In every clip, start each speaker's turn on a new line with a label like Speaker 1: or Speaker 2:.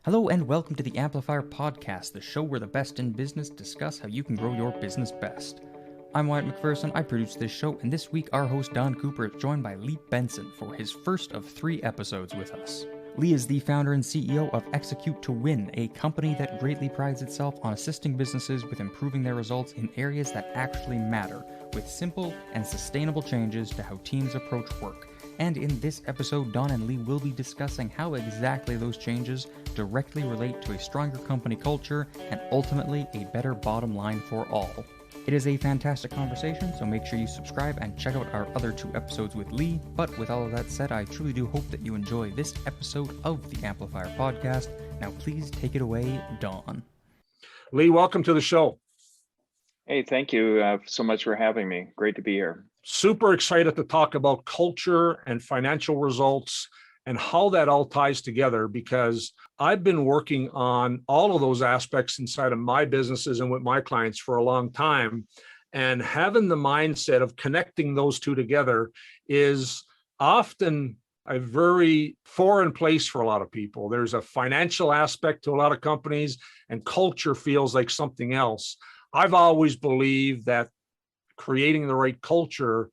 Speaker 1: Hello and welcome to the Amplifier Podcast, the show where the best in business discuss how you can grow your business best. I'm Wyatt McPherson, I produce this show, and this week our host Don Cooper is joined by Lee Benson for his first of 3 episodes with us. Lee is the founder and CEO of Execute to Win, a company that greatly prides itself on assisting businesses with improving their results in areas that actually matter, with simple and sustainable changes to how teams approach work. And in this episode, Don and Lee will be discussing how exactly those changes directly relate to a stronger company culture and ultimately a better bottom line for all. It is a fantastic conversation, so make sure you subscribe and check out our other 2 episodes with Lee. But with all of that said, I truly do hope that you enjoy this episode of the Amplifier Podcast. Now please take it away, Don.
Speaker 2: Lee, welcome to the show.
Speaker 3: Hey, thank you so much for having me. Great to be here.
Speaker 2: Super excited to talk about culture and financial results and how that all ties together, because I've been working on all of those aspects inside of my businesses and with my clients for a long time. And having the mindset of connecting those two together is often a very foreign place for a lot of people. There's a financial aspect to a lot of companies, and culture feels like something else. I've always believed that creating the right culture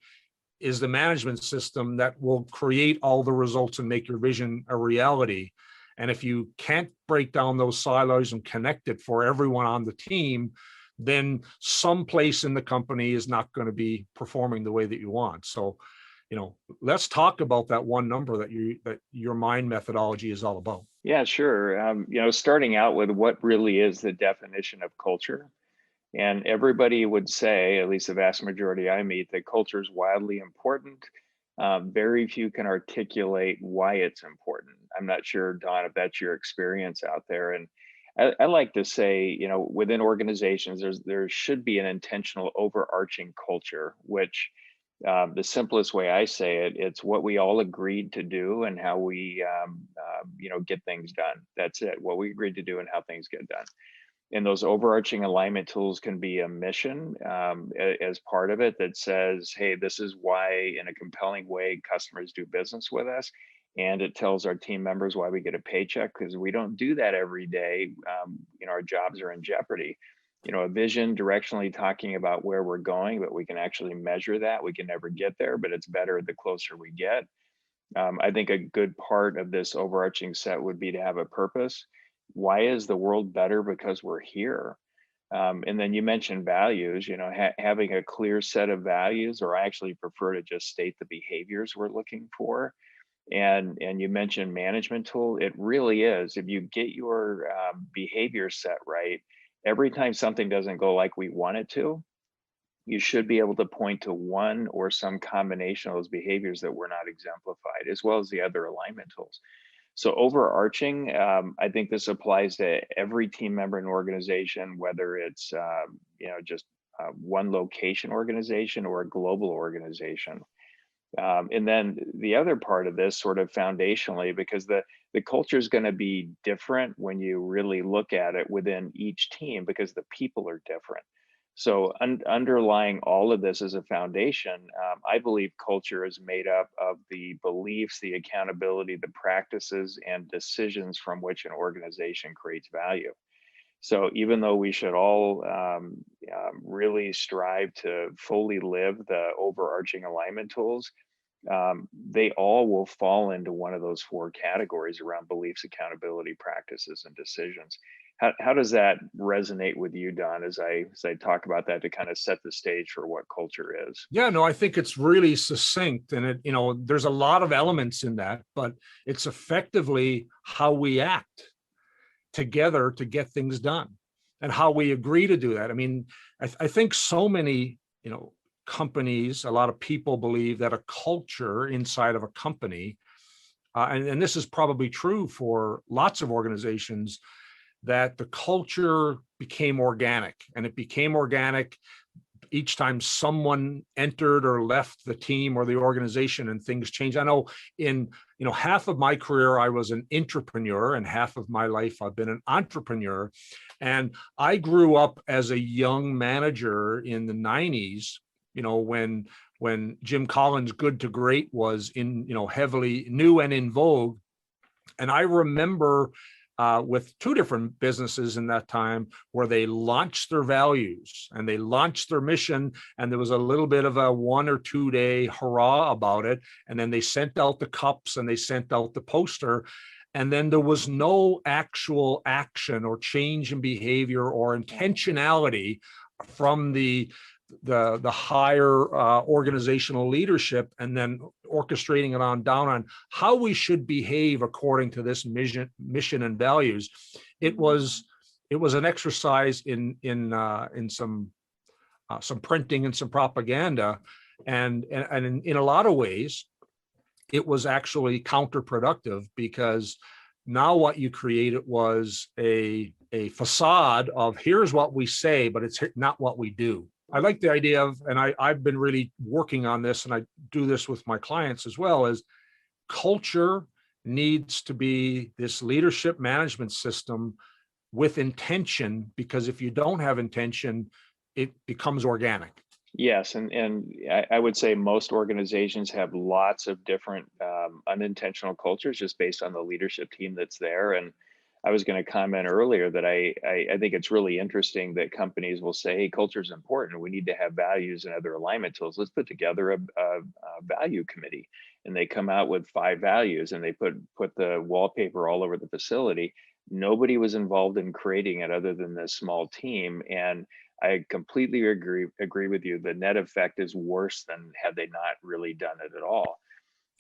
Speaker 2: is the management system that will create all the results and make your vision a reality. And if you can't break down those silos and connect it for everyone on the team, then some place in the company is not going to be performing the way that you want. So, let's talk about that one number that your mind methodology is all about.
Speaker 3: Yeah, sure. Starting out with what really is the definition of culture. And everybody would say, at least the vast majority I meet, that culture is wildly important. Very few can articulate why it's important. I'm not sure, Don, if that's your experience out there. And I like to say, within organizations, there should be an intentional overarching culture, which the simplest way I say it, it's what we all agreed to do and how we, get things done. That's it. What we agreed to do and how things get done. And those overarching alignment tools can be a mission as part of it that says, hey, this is why in a compelling way customers do business with us. And it tells our team members why we get a paycheck, because we don't do that every day. Our jobs are in jeopardy. A vision directionally talking about where we're going, but we can actually measure that. We can never get there, but it's better the closer we get. I think a good part of this overarching set would be to have a purpose. Why is the world better? Because we're here. And then you mentioned values, having a clear set of values, or I actually prefer to just state the behaviors we're looking for. And you mentioned management tool. It really is. If you get your behavior set right, every time something doesn't go like we want it to, you should be able to point to one or some combination of those behaviors that were not exemplified, as well as the other alignment tools. So overarching, I think this applies to every team member in an organization, whether it's just one location organization or a global organization. And then the other part of this, sort of foundationally, because the culture is going to be different when you really look at it within each team, because the people are different. So underlying all of this as a foundation, I believe culture is made up of the beliefs, the accountability, the practices, and decisions from which an organization creates value. So even though we should all really strive to fully live the overarching alignment tools, they all will fall into one of those 4 categories around beliefs, accountability, practices, and decisions. How does that resonate with you, Don, as I talk about that to kind of set the stage for what culture is?
Speaker 2: Yeah, no, I think it's really succinct, and there's a lot of elements in that, but it's effectively how we act together to get things done and how we agree to do that. I mean, I think so many, companies, a lot of people believe that a culture inside of a company, and this is probably true for lots of organizations, that the culture became organic, and it became organic each time someone entered or left the team or the organization, and things changed. I know in half of my career I was an intrapreneur, and half of my life I've been an entrepreneur. And I grew up as a young manager in the 90s, when Jim Collins' Good to Great was in, heavily new and in vogue. And I remember with two different businesses in that time, where they launched their values and they launched their mission, and there was a little bit of a 1 or 2 day hurrah about it, and then they sent out the cups and they sent out the poster, and then there was no actual action or change in behavior or intentionality from the higher organizational leadership, and then orchestrating it on down on how we should behave according to this mission and values. It was an exercise in some printing and some propaganda, and in a lot of ways, it was actually counterproductive, because now what you created was a facade of here's what we say, but it's not what we do. I like the idea of, and I've been really working on this, and I do this with my clients as well, is culture needs to be this leadership management system with intention, because if you don't have intention, it becomes organic.
Speaker 3: Yes, and I would say most organizations have lots of different unintentional cultures just based on the leadership team that's there. And I was going to comment earlier that I think it's really interesting that companies will say, hey, culture is important. We need to have values and other alignment tools. Let's put together a value committee. And they come out with 5 values, and they put the wallpaper all over the facility. Nobody was involved in creating it other than this small team. And I completely agree with you. The net effect is worse than had they not really done it at all.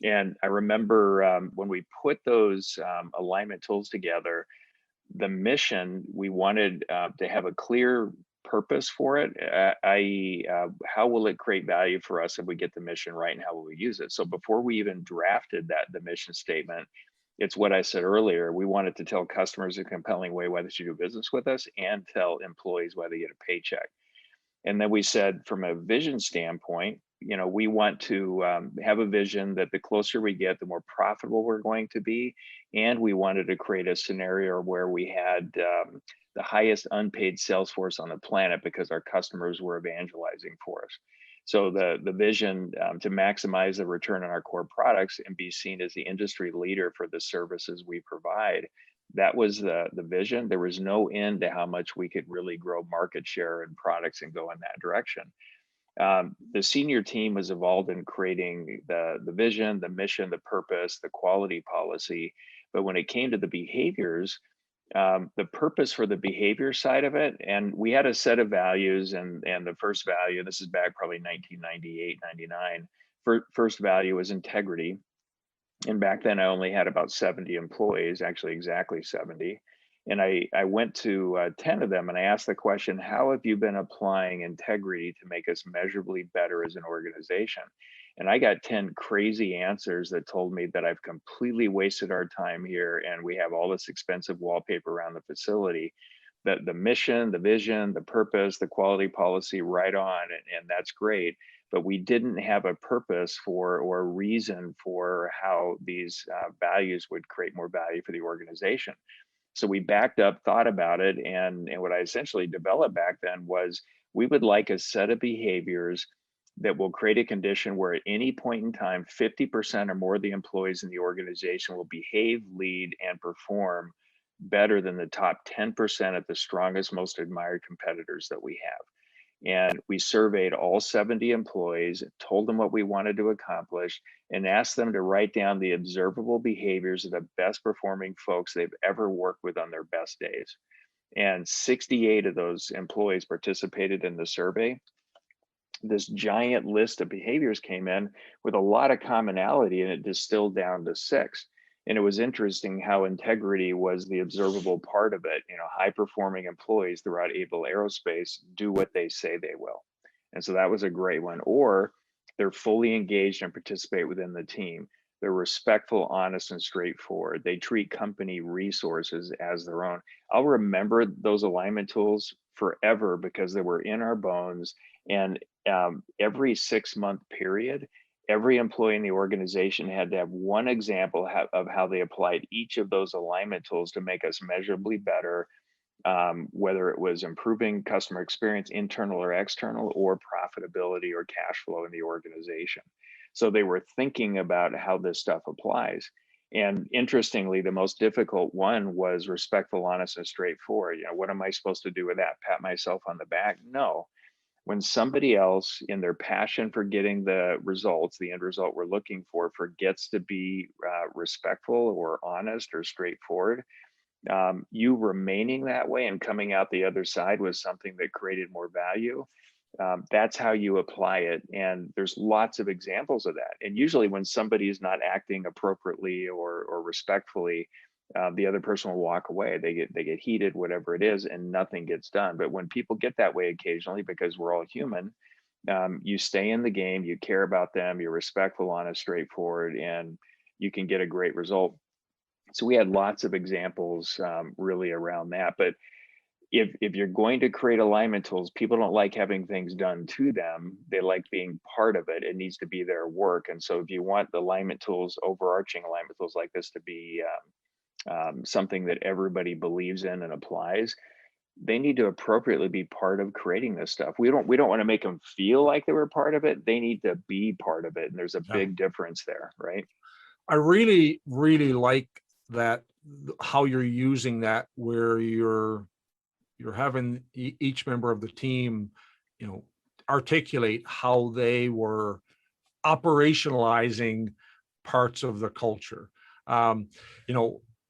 Speaker 3: And I remember when we put those alignment tools together, the mission, we wanted to have a clear purpose for it, i.e., how will it create value for us if we get the mission right, and how will we use it? So before we even drafted the mission statement, it's what I said earlier. We wanted to tell customers in a compelling way why they should do business with us, and tell employees why they get a paycheck. And then we said, from a vision standpoint, we want to have a vision that the closer we get, the more profitable we're going to be. And we wanted to create a scenario where we had the highest unpaid sales force on the planet, because our customers were evangelizing for us. So the vision to maximize the return on our core products and be seen as the industry leader for the services we provide. That was the vision. There was no end to how much we could really grow market share and products and go in that direction. The senior team was involved in creating the vision, the mission, the purpose, the quality policy. But when it came to the behaviors, the purpose for the behavior side of it, and we had a set of values, and the first value, this is back probably 1998, 99, first value was integrity. And back then I only had about 70 employees, actually exactly 70. And I went to 10 of them, and I asked the question, how have you been applying integrity to make us measurably better as an organization? And I got 10 crazy answers that told me that I've completely wasted our time here, and we have all this expensive wallpaper around the facility. That the mission, the vision, the purpose, the quality policy, right on, and that's great. But we didn't have a purpose for, or a reason for, how these values would create more value for the organization. So we backed up, thought about it, and what I essentially developed back then was, we would like a set of behaviors that will create a condition where at any point in time, 50% or more of the employees in the organization will behave, lead, and perform better than the top 10% of the strongest, most admired competitors that we have. And we surveyed all 70 employees, told them what we wanted to accomplish, and asked them to write down the observable behaviors of the best performing folks they've ever worked with on their best days. And 68 of those employees participated in the survey. This giant list of behaviors came in with a lot of commonality, and it distilled down to 6. And it was interesting how integrity was the observable part of it. High performing employees throughout Able Aerospace do what they say they will. And so that was a great one. Or they're fully engaged and participate within the team. They're respectful, honest, and straightforward. They treat company resources as their own. I'll remember those alignment tools forever, because they were in our bones. And every 6-month period, every employee in the organization had to have one example of how they applied each of those alignment tools to make us measurably better, whether it was improving customer experience, internal or external, or profitability or cash flow in the organization. So they were thinking about how this stuff applies. And interestingly, the most difficult one was respectful, honest, and straightforward. What am I supposed to do with that? Pat myself on the back? No. When somebody else, in their passion for getting the results, the end result we're looking for, forgets to be respectful or honest or straightforward, you remaining that way and coming out the other side with something that created more value, that's how you apply it. And there's lots of examples of that. And usually when somebody is not acting appropriately or respectfully, the other person will walk away. They get heated, whatever it is, and nothing gets done. But when people get that way occasionally, because we're all human, you stay in the game, you care about them, you're respectful, honest, straightforward, and you can get a great result. So we had lots of examples really around that. But if you're going to create alignment tools, people don't like having things done to them. They like being part of it. It needs to be their work. And so if you want the alignment tools, overarching alignment tools like this to be something that everybody believes in and applies, they need to appropriately be part of creating this stuff. We don't want to make them feel like they were part of it. They need to be part of it. And there's a big difference there, right?
Speaker 2: I really, really like that, how you're using that, where you're having each member of the team, articulate how they were operationalizing parts of the culture.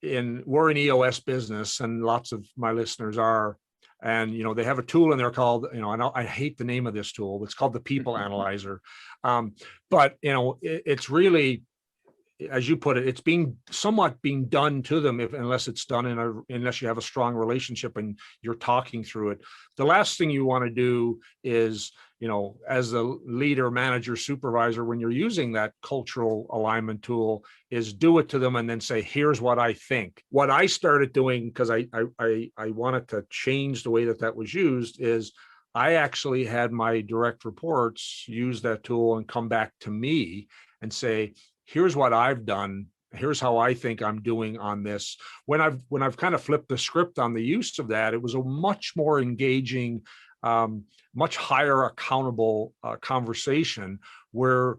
Speaker 2: We're an EOS business, and lots of my listeners are, and they have a tool in there called, I hate the name of this tool. It's called the People Analyzer, but it's really, as you put it, it's somewhat being done to them, unless it's done unless you have a strong relationship and you're talking through it. The last thing you want to do is, as a leader, manager, supervisor, when you're using that cultural alignment tool, is do it to them and then say, here's what I think. What I started doing, because I wanted to change the way that was used, is I actually had my direct reports use that tool and come back to me and say, here's what I've done. Here's how I think I'm doing on this. When I've kind of flipped the script on the use of that, it was a much more engaging, much higher accountable conversation, where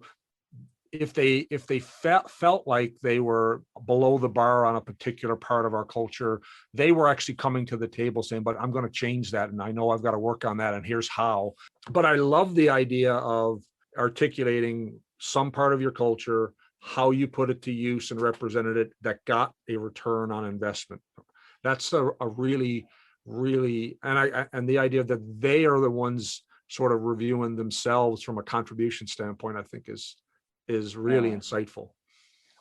Speaker 2: if they felt like they were below the bar on a particular part of our culture, they were actually coming to the table saying, but I'm going to change that, and I know I've got to work on that, and here's how. But I love the idea of articulating some part of your culture, how you put it to use and represented it, that got a return on investment. That's a really, really, and the idea that they are the ones sort of reviewing themselves from a contribution standpoint, I think is really insightful.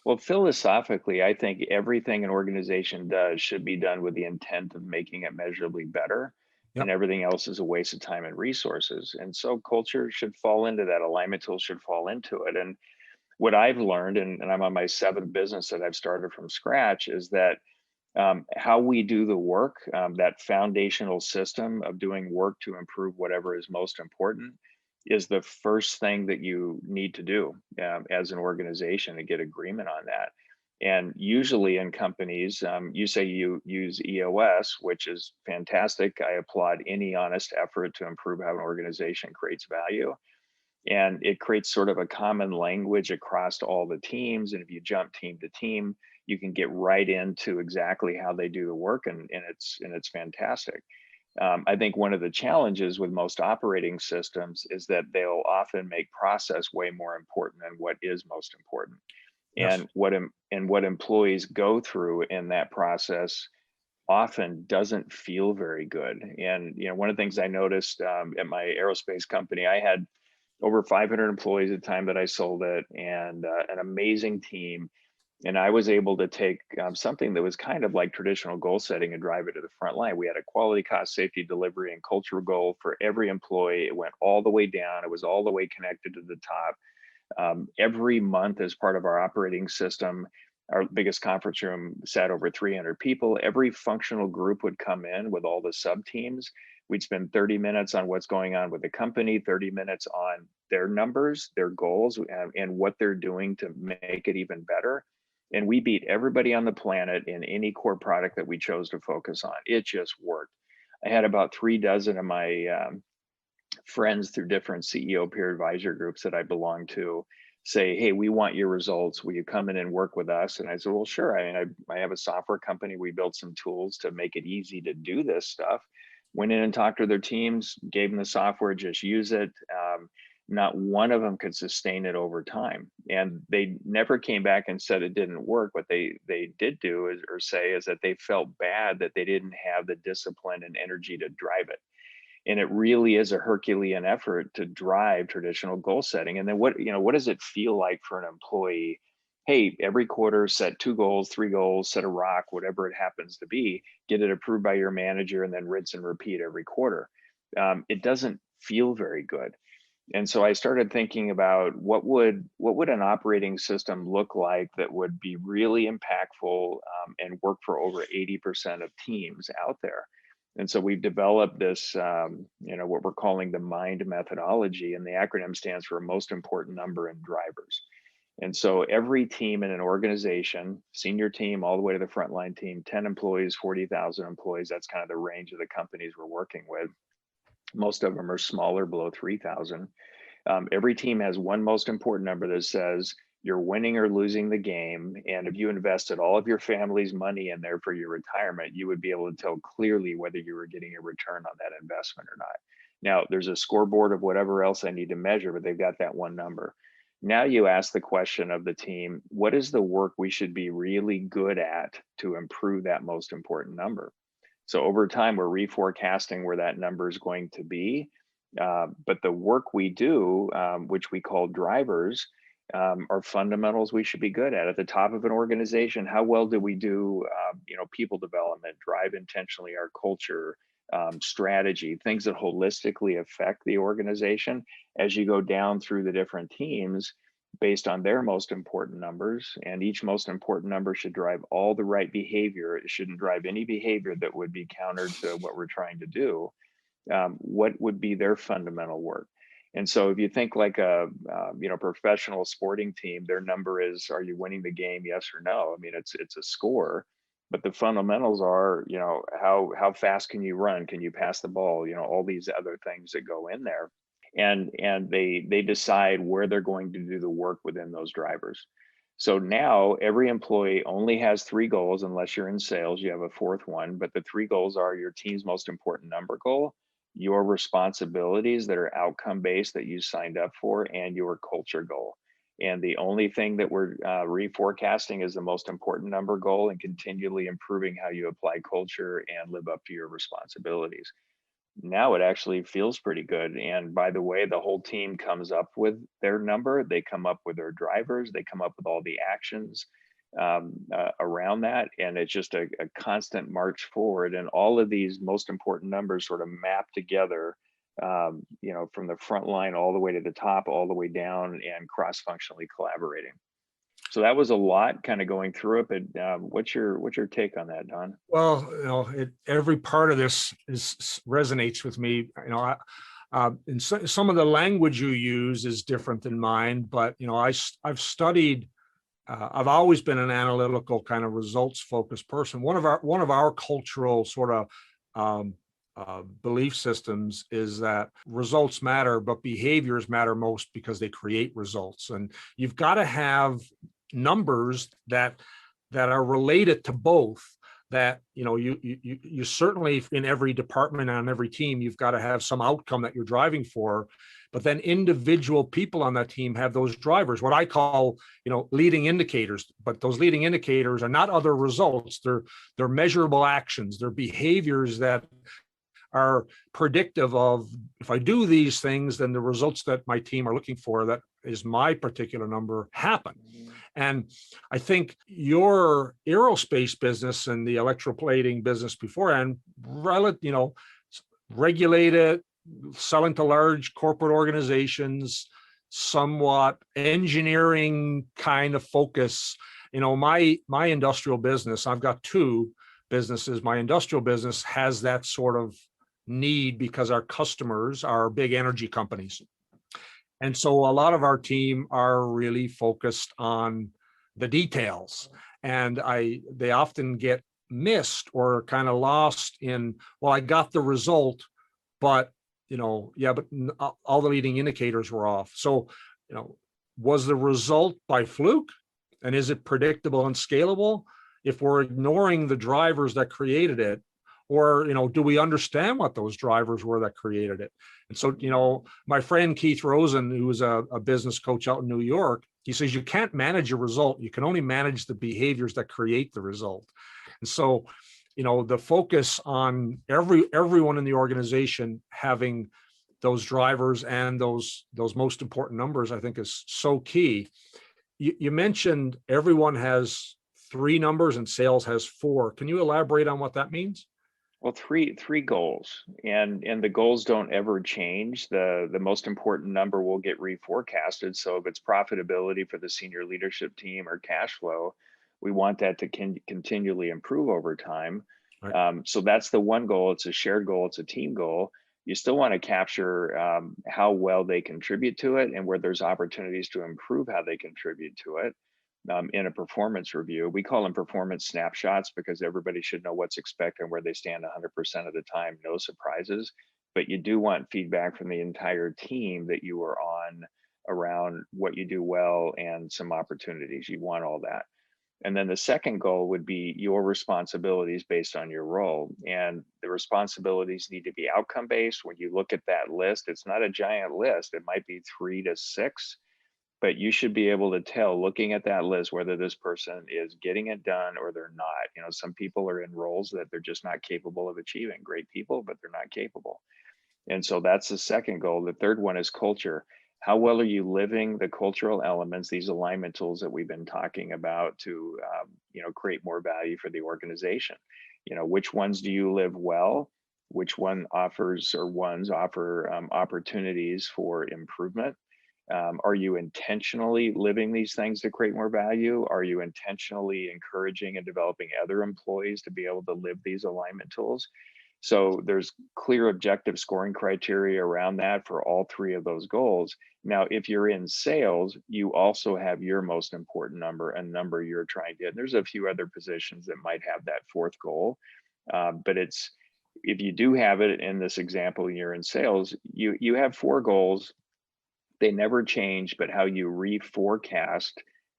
Speaker 3: Well, philosophically, I think everything an organization does should be done with the intent of making it measurably better. Yep. And everything else is a waste of time and resources. And so culture should fall into that. Alignment tools should fall into it. And what I've learned, and I'm on my 7th business that I've started from scratch, is that how we do the work, that foundational system of doing work to improve whatever is most important, is the first thing that you need to do as an organization to get agreement on that. And usually in companies, you say you use EOS, which is fantastic. I applaud any honest effort to improve how an organization creates value. And it creates sort of a common language across all the teams. And if you jump team to team, you can get right into exactly how they do the work, and it's fantastic. I think one of the challenges with most operating systems is that they'll often make process way more important than what is most important. Yes. And what employees go through in that process often doesn't feel very good. And one of the things I noticed at my aerospace company, I had over 500 employees at the time that I sold it, and an amazing team. And I was able to take something that was kind of like traditional goal setting and drive it to the front line. We had a quality, cost, safety, delivery, and cultural goal for every employee. It went all the way down. It was all the way connected to the top. Every month, as part of our operating system, our biggest conference room sat over 300 people. Every functional group would come in with all the sub teams. We'd spend 30 minutes on what's going on with the company, 30 minutes on their numbers, their goals, and what they're doing to make it even better. And we beat everybody on the planet in any core product that we chose to focus on. It just worked. I had about 36 of my friends through different CEO peer advisor groups that I belonged to say, hey, we want your results. Will you come in and work with us? And I said, well, sure. I have a software company. We built some tools to make it easy to do this stuff. Went in and talked to their teams, gave them the software, just use it. Not one of them could sustain it over time. And they never came back and said it didn't work. What they did do is that they felt bad that they didn't have the discipline and energy to drive it. And it really is a Herculean effort to drive traditional goal setting. And then what does it feel like for an employee? Hey, every quarter set 2 goals, 3 goals, set a rock, whatever it happens to be, get it approved by your manager, and then rinse and repeat every quarter. It doesn't feel very good. And so I started thinking about what would an operating system look like that would be really impactful and work for over 80% of teams out there. And so we've developed this, what we're calling the MIND methodology, and the acronym stands for most important number and drivers. And so every team in an organization, senior team all the way to the frontline team, 10 employees, 40,000 employees, that's kind of the range of the companies we're working with. Most of them are smaller, below 3,000. Every team has one most important number that says you're winning or losing the game. And if you invested all of your family's money in there for your retirement, you would be able to tell clearly whether you were getting a return on that investment or not. Now, there's a scoreboard of whatever else I need to measure, but they've got that one number. Now you ask the question of the team, what is the work we should be really good at to improve that most important number? So over time, we're reforecasting where that number is going to be. But the work we do, which we call drivers, are fundamentals we should be good at. At the top of an organization, how well do we do, people development, drive intentionally our culture, strategy, things that holistically affect the organization. As you go down through the different teams, based on their most important numbers, and each most important number should drive all the right behavior. It shouldn't drive any behavior that would be counter to what we're trying to do. What would be their fundamental work? And so if you think like a professional sporting team, their number is, are you winning the game, yes or no? I mean, it's a score, but the fundamentals are, how fast can you run? Can you pass the ball? All these other things that go in there. And they decide where they're going to do the work within those drivers. So now every employee only has 3 goals, unless you're in sales, you have a 4th one, but the 3 goals are your team's most important number goal, your responsibilities that are outcome based that you signed up for, and your culture goal. And the only thing that we're reforecasting is the most important number goal, and continually improving how you apply culture and live up to your responsibilities. Now it actually feels pretty good. And by the way, the whole team comes up with their number, they come up with their drivers, they come up with all the actions around that. And it's just a constant march forward. And all of these most important numbers sort of map together, from the front line all the way to the top, all the way down, and cross-functionally collaborating. So that was a lot kind of going through it, but what's your take on that, Don?
Speaker 2: Well, every part of this resonates with me. And some of the language you use is different than mine, but I've studied. I've always been an analytical kind of results focused person. One of our cultural sort of belief systems is that results matter, but behaviors matter most because they create results. And you've got to have numbers that are related to both. That you certainly, in every department, on every team, you've got to have some outcome that you're driving for, but then individual people on that team have those drivers, what I call leading indicators. But those leading indicators are not other results, they're measurable actions, they're behaviors that are predictive of, if I do these things, then the results that my team are looking for, that is my particular number, happen. And I think your aerospace business and the electroplating business beforehand, regulated, selling to large corporate organizations, somewhat engineering kind of focus. My industrial business, I've got 2 businesses. My industrial business has that sort of need because our customers are big energy companies. And so a lot of our team are really focused on the details, and they often get missed or kind of lost in, well, I got the result, but but all the leading indicators were off. So was the result by fluke? And is it predictable and scalable? If we're ignoring the drivers that created it, or, do we understand what those drivers were that created it? And so, my friend Keith Rosen, who was a business coach out in New York, he says, you can't manage a result. You can only manage the behaviors that create the result. And so, the focus on everyone in the organization having those drivers and those most important numbers, I think, is so key. You mentioned everyone has 3 numbers and sales has 4. Can you elaborate on what that means?
Speaker 3: Well, three goals, and the goals don't ever change. The most important number will get reforecasted. So if it's profitability for the senior leadership team or cash flow, we want that to continually improve over time.
Speaker 2: Right.
Speaker 3: So that's the one goal. It's a shared goal. It's a team goal. You still want to capture how well they contribute to it and where there's opportunities to improve how they contribute to it. In a performance review. We call them performance snapshots because everybody should know what's expected and where they stand 100% of the time, no surprises. But you do want feedback from the entire team that you are on around what you do well and some opportunities. You want all that. And then the second goal would be your responsibilities based on your role. And the responsibilities need to be outcome based. When you look at that list, it's not a giant list. It might be 3 to 6. But you should be able to tell, looking at that list, whether this person is getting it done or they're not. Some people are in roles that they're just not capable of achieving. Great people, but they're not capable. And so that's the second goal. The third one is culture. How well are you living the cultural elements, these alignment tools that we've been talking about to, create more value for the organization? Which ones do you live well? Which ones offer opportunities for improvement? Are you intentionally living these things to create more value? Are you intentionally encouraging and developing other employees to be able to live these alignment tools? So there's clear objective scoring criteria around that for all 3 of those goals. Now, if you're in sales, you also have your most important number, a number you're trying to get. There's a few other positions that might have that 4th goal, but if you do have it in this example, you're in sales, you have 4 goals. They never change, but how you reforecast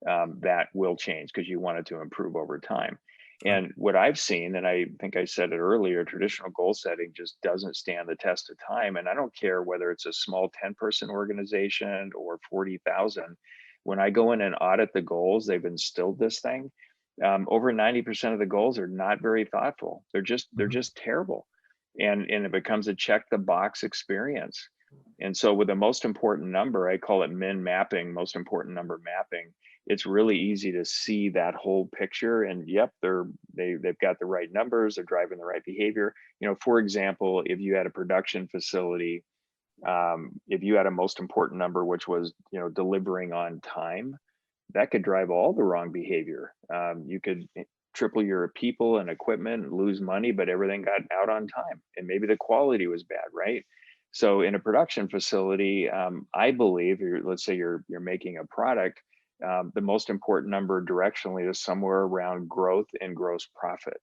Speaker 3: that will change because you want it to improve over time. And what I've seen, and I think I said it earlier, traditional goal setting just doesn't stand the test of time. And I don't care whether it's a small 10-person organization or 40,000. When I go in and audit the goals, they've instilled this thing. Over 90% of the goals are not very thoughtful. They're just terrible. And it becomes a check the box experience. And so with the most important number, I call it min mapping, most important number mapping. It's really easy to see that whole picture. And yep, they've got the right numbers, they're driving the right behavior. For example, if you had a production facility, if you had a most important number, which was delivering on time, that could drive all the wrong behavior. You could triple your people and equipment and lose money, but everything got out on time. And maybe the quality was bad, right? So in a production facility, I believe, let's say you're making a product, the most important number directionally is somewhere around growth and gross profit.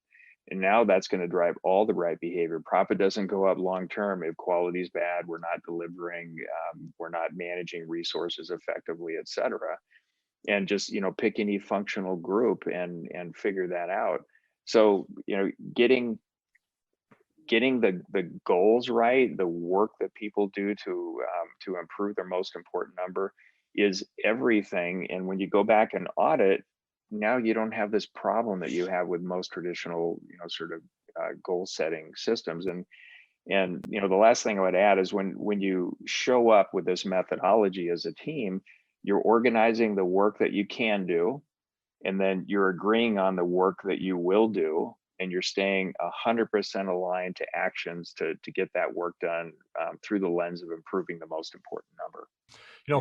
Speaker 3: And now that's going to drive all the right behavior. Profit doesn't go up long term if quality is bad, we're not delivering, we're not managing resources effectively, et cetera. And just pick any functional group and figure that out. So getting the goals right, the work that people do to improve their most important number is everything. And when you go back and audit, now you don't have this problem that you have with most traditional goal setting systems. And the last thing I would add is when you show up with this methodology as a team, you're organizing the work that you can do, and then you're agreeing on the work that you will do, and you're staying 100% aligned to actions to get that work done through the lens of improving the most important number.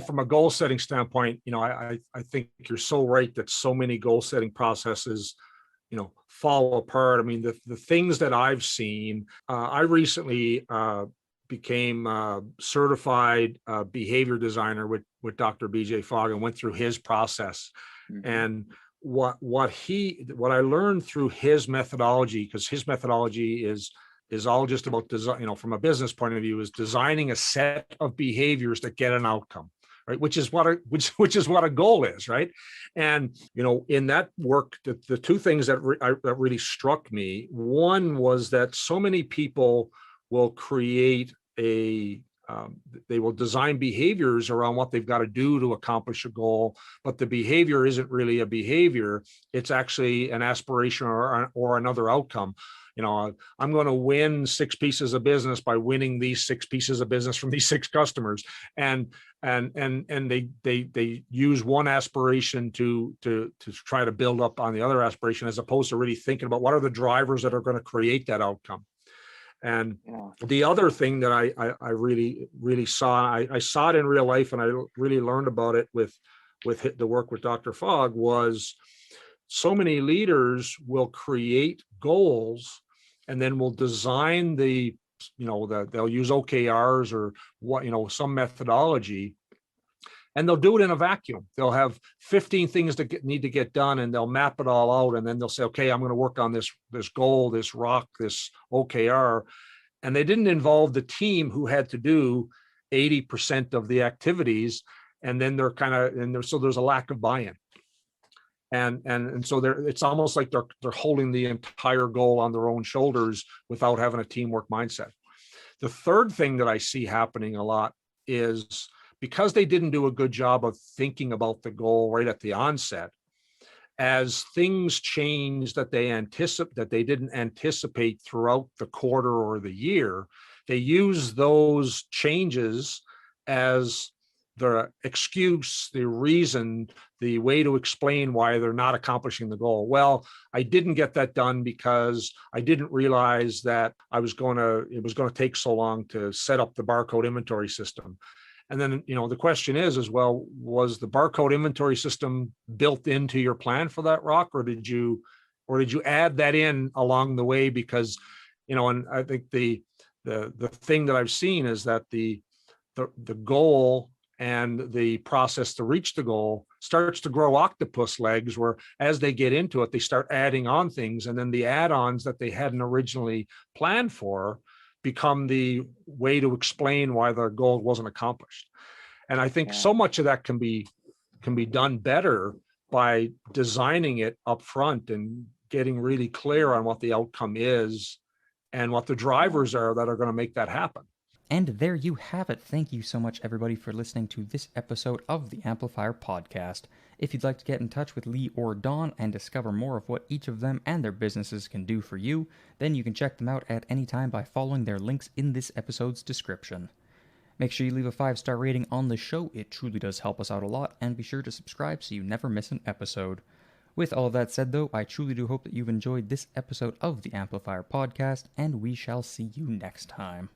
Speaker 2: From a goal setting standpoint, I think you're so right that so many goal setting processes, fall apart. I mean, the things that I've seen, I recently became a certified behavior designer with Dr. BJ Fogg and went through his process. Mm-hmm. And what I learned through his methodology, because his methodology is all just about design, from a business point of view, is designing a set of behaviors that get an outcome, right? Which is what a goal is, right? And in that work, the two things that really struck me, one was that so many people will create they will design behaviors around what they've got to do to accomplish a goal, but the behavior isn't really a behavior. It's actually an aspiration or another outcome. I'm going to win 6 pieces of business by winning these 6 pieces of business from these 6 customers. And they use one aspiration to try to build up on the other aspiration, as opposed to really thinking about what are the drivers that are going to create that outcome. And the other thing that I really saw, I saw it in real life, and I really learned about it with the work with Dr. Fogg, was so many leaders will create goals and then will design they'll use OKRs or some methodology, and they'll do it in a vacuum. They'll have 15 things that need to get done, and they'll map it all out. And then they'll say, okay, I'm going to work on this goal, this rock, this OKR. And they didn't involve the team who had to do 80% of the activities. And then so there's a lack of buy-in. And so it's almost like they're holding the entire goal on their own shoulders without having a teamwork mindset. The third thing that I see happening a lot is, because they didn't do a good job of thinking about the goal right at the onset, as things change that they didn't anticipate throughout the quarter or the year, they use those changes as the excuse, the reason, the way to explain why they're not accomplishing the goal. Well, I didn't get that done because I didn't realize that it was going to take so long to set up the barcode inventory system. And then, the question is, well, was the barcode inventory system built into your plan for that rock, or did you add that in along the way? Because, and I think the thing that I've seen is that the goal and the process to reach the goal starts to grow octopus legs, where as they get into it, they start adding on things, and then the add-ons that they hadn't originally planned for become the way to explain why the goal wasn't accomplished. And I think so much of that can be done better by designing it up front and getting really clear on what the outcome is and what the drivers are that are going to make that happen.
Speaker 1: And there you have it. Thank you so much, everybody, for listening to this episode of the Amplifier Podcast. If you'd like to get in touch with Lee or Dawn and discover more of what each of them and their businesses can do for you, then you can check them out at any time by following their links in this episode's description. Make sure you leave a 5-star rating on the show. It truly does help us out a lot, and be sure to subscribe so you never miss an episode. With all of that said, though, I truly do hope that you've enjoyed this episode of the Amplifier Podcast, and we shall see you next time.